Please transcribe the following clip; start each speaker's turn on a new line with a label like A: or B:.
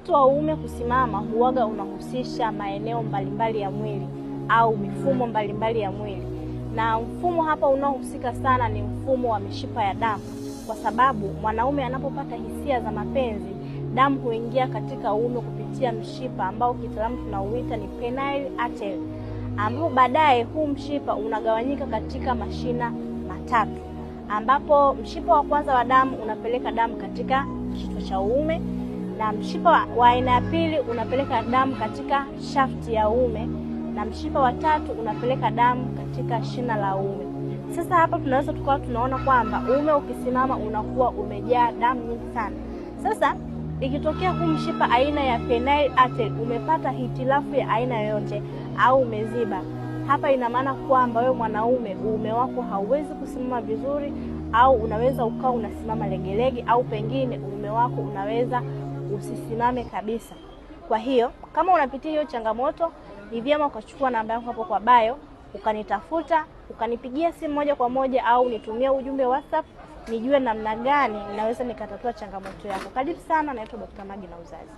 A: Wakati wa uume kusimama huwaga unahusisha maeneo mbalimbali ya mwili au mifumo mbalimbali ya mwili, na mfumo hapa unaohusika sana ni mfumo wa mishipa ya damu, kwa sababu mwanaume anapopata hisia za mapenzi, damu huingia katika uume kupitia mshipa ambao kitaalamu tunauita ni penile artery, ambapo baadaye huu mshipa unagawanyika katika mashina matatu, ambapo mshipa wa kwanza wa damu unapeleka damu katika kichwa cha uume, na mshipa wa aina ya pili unapeleka damu katika shafti ya uume, na mshipa wa tatu unapeleka damu katika shina la uume. Sasa hapa tunaweza tukawa tunaona kwamba uume ukisimama unakuwa umejaa damu nyingi sana. Sasa ikitokea huu mshipa aina ya penile artery umepata hitilafu ya aina yoyote au umeziba, hapa ina maana kwamba wewe mwanaume uume wako hauwezi kusimama vizuri, au unaweza ukawa unasimama legelege, au pengine uume wako unaweza usisimame kabisa. Kwa hiyo kama unapitia hiyo changamoto, ni vyema ukachukua namba yangu hapo kwa bio, ukanitafuta, ukanipigia simu moja kwa moja, au nitumie ujumbe WhatsApp nijue namna gani ninaweza nikatatua changamoto yako. Karibu sana, naitwa Dr. Maggie na uzazi.